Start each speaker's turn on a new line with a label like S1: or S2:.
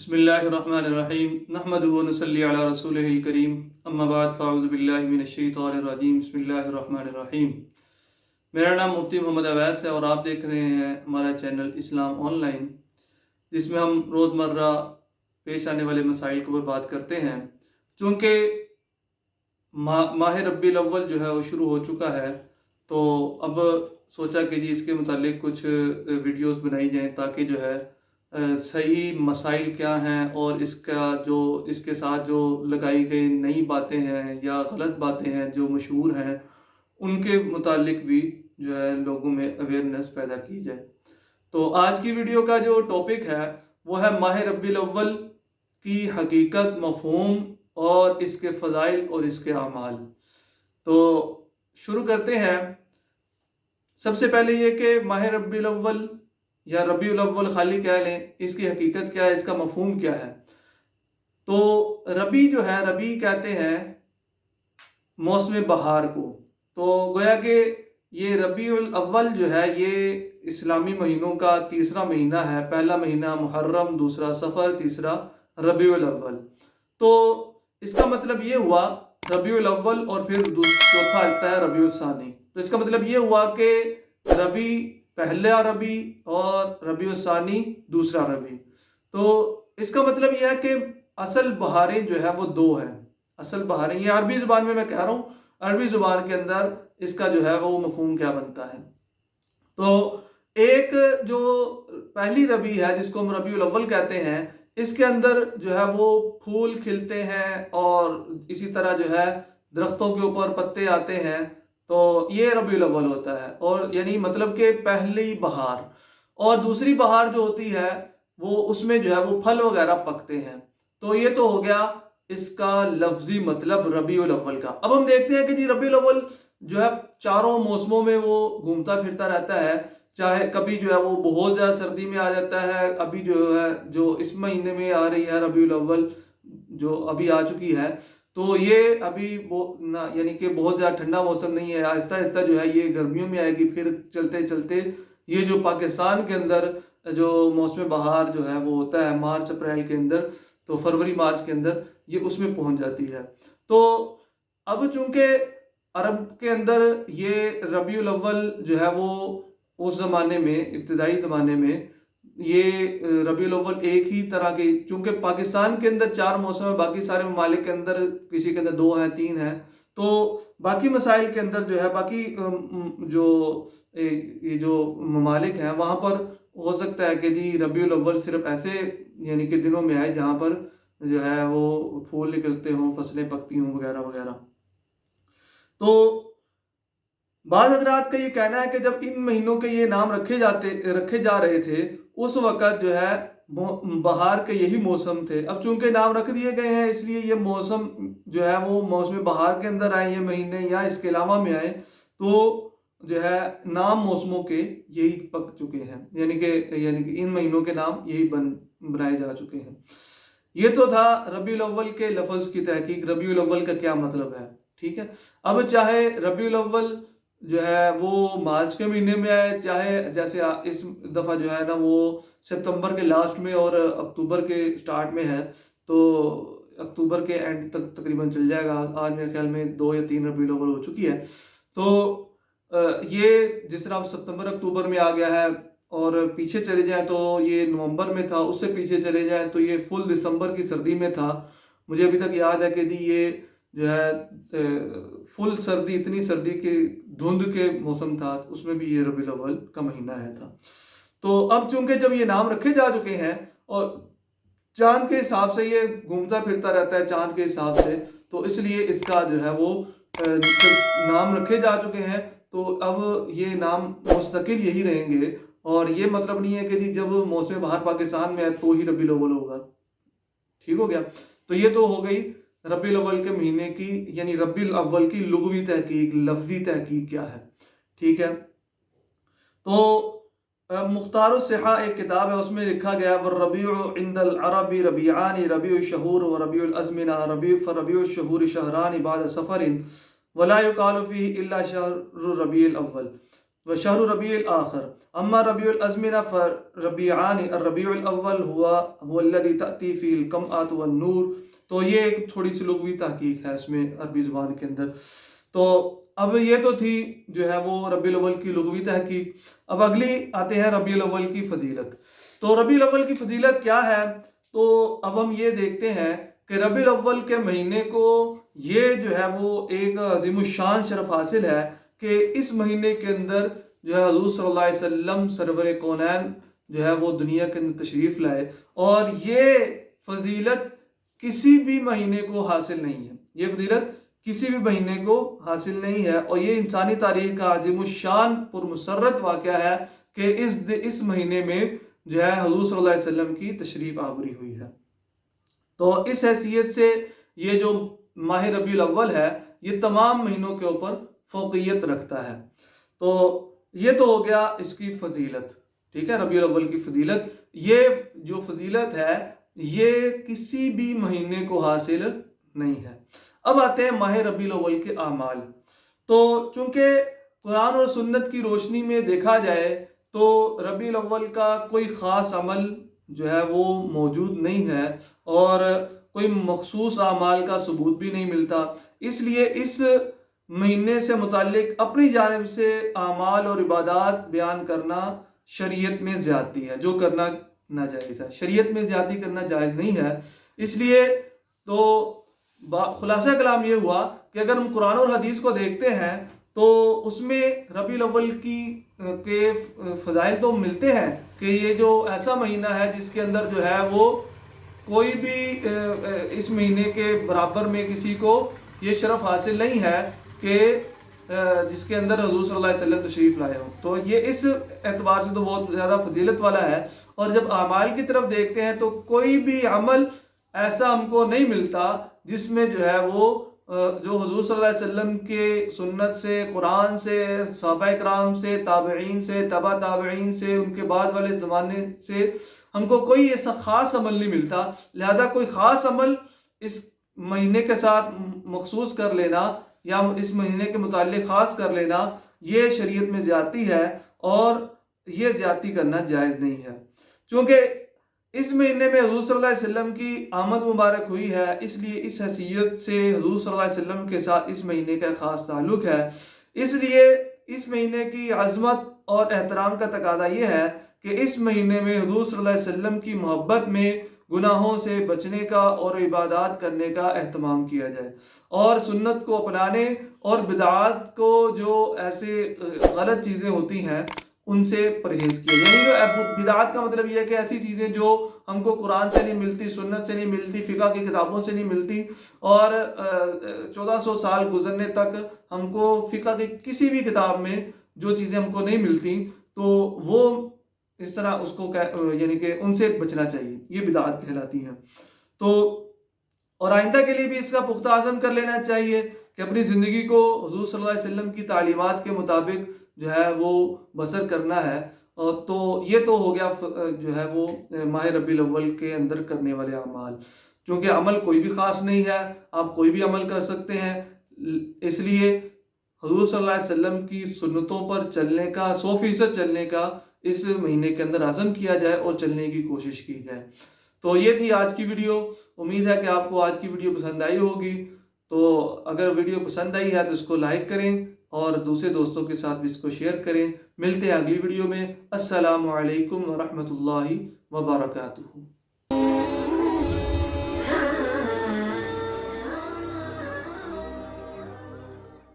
S1: بسم اللہ الرحمن الرحیم نحمدہ و نصلی علی رسولہ الکریم اما بعد فاعوذ باللہ من الشیطان الرجیم بسم اللہ الرحمن الرحیم۔ میرا نام مفتی محمد عویس ہے اور آپ دیکھ رہے ہیں ہمارا چینل اسلام آن لائن، جس میں ہم روزمرہ پیش آنے والے مسائل کے اوپر بات کرتے ہیں۔ چونکہ ماہ ربیع الاول جو ہے وہ شروع ہو چکا ہے، تو اب سوچا کہ اس کے متعلق کچھ ویڈیوز بنائی جائیں تاکہ جو ہے صحیح مسائل کیا ہیں اور اس کے ساتھ جو لگائی گئی نئی باتیں ہیں یا غلط باتیں ہیں جو مشہور ہیں، ان کے متعلق بھی جو ہے لوگوں میں اویئرنیس پیدا کی جائے۔ تو آج کی ویڈیو کا جو ٹاپک ہے وہ ہے ماہ ربیع الاول کی حقیقت، مفہوم اور اس کے فضائل اور اس کے اعمال۔ تو شروع کرتے ہیں۔ سب سے پہلے یہ کہ ماہ ربیع الاول یا ربیع الاول خالی کہہ لیں، اس کی حقیقت کیا ہے، اس کا مفہوم کیا ہے۔ تو ربیع جو ہے، ربیع کہتے ہیں موسم بہار کو۔ تو گویا کہ یہ ربیع الاول جو ہے یہ اسلامی مہینوں کا تیسرا مہینہ ہے۔ پہلا مہینہ محرم، دوسرا صفر، تیسرا ربیع الاول۔ تو اس کا مطلب یہ ہوا ربیع الاول اور پھر چوتھا آتا ہے ربیع الثانی۔ تو اس کا مطلب یہ ہوا کہ ربیع پہلا ربیع اور ربیع الثانی دوسرا ربیع۔ تو اس کا مطلب یہ ہے کہ اصل بہاریں جو ہے وہ دو ہیں۔ اصل بہاریں، یہ عربی زبان میں کہہ رہا ہوں، عربی زبان کے اندر اس کا جو ہے وہ مفہوم کیا بنتا ہے۔ تو ایک جو پہلی ربیع ہے جس کو ہم ربیع الاول کہتے ہیں، اس کے اندر جو ہے وہ پھول کھلتے ہیں اور اسی طرح جو ہے درختوں کے اوپر پتے آتے ہیں۔ تو یہ ربیع الاول ہوتا ہے، اور یعنی مطلب کہ پہلی بہار۔ اور دوسری بہار جو ہوتی ہے وہ اس میں جو ہے وہ پھل وغیرہ پکتے ہیں۔ تو یہ تو ہو گیا اس کا لفظی مطلب ربیع الاول کا۔ اب ہم دیکھتے ہیں کہ ربیع الاول جو ہے چاروں موسموں میں وہ گھومتا پھرتا رہتا ہے۔ چاہے کبھی جو ہے وہ بہت زیادہ سردی میں آ جاتا ہے، ابھی جو ہے جو اس مہینے میں آ رہی ہے ربیع الاول جو ابھی آ چکی ہے، تو یہ ابھی یعنی کہ بہت زیادہ ٹھنڈا موسم نہیں ہے، آہستہ آہستہ جو ہے یہ گرمیوں میں آئے گی۔ پھر چلتے چلتے یہ جو پاکستان کے اندر جو موسم بہار جو ہے وہ ہوتا ہے مارچ اپریل کے اندر، تو فروری مارچ کے اندر یہ اس میں پہنچ جاتی ہے۔ تو اب چونکہ عرب کے اندر یہ ربیع الاول جو ہے وہ اس زمانے میں، ابتدائی زمانے میں، یہ ربیع الاول ایک ہی طرح کے، چونکہ پاکستان کے اندر 4 موسم ہے، باقی سارے ممالک کے اندر کسی کے اندر 2 ہیں، 3 ہیں۔ تو باقی مسائل کے اندر جو ہے باقی جو ممالک ہیں وہاں پر ہو سکتا ہے کہ ربیع الاول صرف ایسے یعنی کہ دنوں میں آئے جہاں پر جو ہے وہ پھول نکلتے ہوں، فصلیں پکتی ہوں وغیرہ وغیرہ۔ تو بعض حضرات کا یہ کہنا ہے کہ جب ان مہینوں کے یہ نام رکھے جا رہے تھے، اس وقت جو ہے بہار کے یہی موسم تھے۔ اب چونکہ نام رکھ دیے گئے ہیں، اس لیے یہ موسم جو ہے وہ موسم بہار کے اندر آئے، یہ مہینے یا اس کے علاوہ میں آئے، تو جو ہے نام موسموں کے یہی پک چکے ہیں، یعنی کہ ان مہینوں کے نام یہی بنائے جا چکے ہیں۔ یہ تو تھا ربیع الاول کے لفظ کی تحقیق، ربیع الاول کا کیا مطلب ہے، ٹھیک ہے۔ اب چاہے ربیع الاول جو ہے وہ مارچ کے مہینے میں آئے، چاہے جیسے اس دفعہ جو ہے نا وہ ستمبر کے لاسٹ میں اور اکتوبر کے سٹارٹ میں ہے، تو اکتوبر کے اینڈ تک تقریباً چل جائے گا۔ آج میرے خیال میں 2 یا 3 ربیع الاول ہو چکی ہے۔ تو یہ جس طرح ستمبر اکتوبر میں آ گیا ہے، اور پیچھے چلے جائیں تو یہ نومبر میں تھا، اس سے پیچھے چلے جائیں تو یہ فل دسمبر کی سردی میں تھا۔ مجھے ابھی تک یاد ہے کہ یہ جو ہے فل سردی، اتنی سردی کی دھند کے موسم تھا، اس میں بھی یہ ربیع الاول کا مہینہ آیا تھا۔ تو اب چونکہ جب یہ نام رکھے جا چکے ہیں اور چاند کے حساب سے یہ گھومتا پھرتا رہتا ہے، چاند کے حساب سے، تو اس لیے اس کا جو ہے وہ نام رکھے جا چکے ہیں، تو اب یہ نام مستقل یہی رہیں گے۔ اور یہ مطلب نہیں ہے کہ جب موسم بہار پاکستان میں ہے تو ہی ربیع الاول ہوگا، ٹھیک ہو گیا۔ تو یہ تو ہو گئی ربیع الاول کے مہینے کی، یعنی ربیع الاول کی لغوی تحقیق، لفظی تحقیق کیا ہے، ٹھیک ہے۔ تو مختار الصحہ ایک کتاب ہے، اس میں لکھا گیا والربیع عند العرب ربیعان، ربیع الشہور و ربیع الازمنہ، فربیع الشہور شہران بعد سفر ولا یقال فیہ الا شہر ربیع الاول۔ و شہر ربیع الآخر اما ربیع الازمنہ فربیعان الربیع الاول هو الذي تأتی فیہ القمعۃ والنور. تو یہ ایک تھوڑی سی لغوی تحقیق ہے اس میں عربی زبان کے اندر. تو اب یہ تو تھی جو ہے وہ ربیع الاول کی لغوی تحقیق. اب اگلی آتے ہیں ربیع الاول کی فضیلت. تو ربیع الاول کی فضیلت کیا ہے؟ تو اب ہم یہ دیکھتے ہیں کہ ربیع الاول کے مہینے کو یہ جو ہے وہ ایک عظیم الشان شرف حاصل ہے کہ اس مہینے کے اندر جو ہے حضور صلی اللہ علیہ وسلم سرور کونین جو ہے وہ دنیا کے اندر تشریف لائے. اور یہ فضیلت کسی بھی مہینے کو حاصل نہیں ہے. یہ فضیلت کسی بھی مہینے کو حاصل نہیں ہے. اور یہ انسانی تاریخ کا عظیم الشان پرمسرت واقعہ ہے کہ اس مہینے میں جو ہے حضور صلی اللہ علیہ وسلم کی تشریف آوری ہوئی ہے. تو اس حیثیت سے یہ جو ماہ ربیع الاول ہے یہ تمام مہینوں کے اوپر فوقیت رکھتا ہے. تو یہ تو ہو گیا اس کی فضیلت. ٹھیک ہے، ربیع الاول کی فضیلت. یہ جو فضیلت ہے یہ کسی بھی مہینے کو حاصل نہیں ہے. اب آتے ہیں ماہ ربیع الاول کے اعمال. تو چونکہ قرآن اور سنت کی روشنی میں دیکھا جائے تو ربیع الاول کا کوئی خاص عمل جو ہے وہ موجود نہیں ہے اور کوئی مخصوص اعمال کا ثبوت بھی نہیں ملتا. اس لیے اس مہینے سے متعلق اپنی جانب سے اعمال اور عبادات بیان کرنا شریعت میں زیادتی ہے، جو کرنا ناجائز ہے. شریعت میں زیادتی کرنا جائز نہیں ہے. اس لیے تو خلاصہ کلام یہ ہوا کہ اگر ہم قرآن اور حدیث کو دیکھتے ہیں تو اس میں ربیع الاول کے فضائل تو ملتے ہیں کہ یہ جو ایسا مہینہ ہے جس کے اندر جو ہے وہ کوئی بھی اس مہینے کے برابر میں کسی کو یہ شرف حاصل نہیں ہے کہ جس کے اندر حضور صلی اللہ علیہ وسلم تشریف لائے ہوں. تو یہ اس اعتبار سے تو بہت زیادہ فضیلت والا ہے. اور جب اعمال کی طرف دیکھتے ہیں تو کوئی بھی عمل ایسا ہم کو نہیں ملتا جس میں جو ہے وہ جو حضور صلی اللہ علیہ وسلم کے سنت سے، قرآن سے، صحابہ کرام سے، تابعین سے، تبع تابعین سے، ان کے بعد والے زمانے سے ہم کو کوئی ایسا خاص عمل نہیں ملتا. لہذا کوئی خاص عمل اس مہینے کے ساتھ مخصوص کر لینا یا اس مہینے کے متعلق خاص کر لینا یہ شریعت میں زیادتی ہے اور یہ زیادتی کرنا جائز نہیں ہے. چونکہ اس مہینے میں حضور صلی اللہ علیہ وسلم کی آمد مبارک ہوئی ہے، اس لیے اس حیثیت سے حضور صلی اللہ علیہ وسلم کے ساتھ اس مہینے کا خاص تعلق ہے. اس لیے اس مہینے کی عظمت اور احترام کا تقاضا یہ ہے کہ اس مہینے میں حضور صلی اللہ علیہ وسلم کی محبت میں گناہوں سے بچنے کا اور عبادات کرنے کا اہتمام کیا جائے اور سنت کو اپنانے اور بدعات کو جو ایسے غلط چیزیں ہوتی ہیں ان سے پرہیز کیا. یعنی بدعات کا مطلب یہ ہے کہ ایسی چیزیں جو ہم کو قرآن سے نہیں ملتی، سنت سے نہیں ملتی، فقہ کی کتابوں سے نہیں ملتی اور 1400 سال گزرنے تک ہم کو فقہ کی کسی بھی کتاب میں جو چیزیں ہم کو نہیں ملتی تو وہ اس طرح اس کو یعنی کہ ان سے بچنا چاہیے. یہ بدعات کہلاتی ہیں. تو اور آئندہ کے لیے بھی اس کا پختہ عزم کر لینا چاہیے کہ اپنی زندگی کو حضور صلی اللہ علیہ وسلم کی تعلیمات کے مطابق جو ہے وہ بسر کرنا ہے. تو یہ تو ہو گیا جو ہے وہ ماہ ربیع الاول کے اندر کرنے والے اعمال. چونکہ عمل کوئی بھی خاص نہیں ہے، آپ کوئی بھی عمل کر سکتے ہیں، اس لیے حضور صلی اللہ علیہ وسلم کی سنتوں پر چلنے کا 100% چلنے کا اس مہینے کے اندر عزم کیا جائے اور چلنے کی کوشش کی جائے. تو یہ تھی آج کی ویڈیو. امید ہے کہ آپ کو آج کی ویڈیو پسند آئی ہوگی. تو اگر ویڈیو پسند آئی ہے تو اس کو لائک کریں اور دوسرے دوستوں کے ساتھ بھی اس کو شیئر کریں. ملتے ہیں اگلی ویڈیو میں. السلام علیکم ورحمۃ اللہ وبرکاتہ.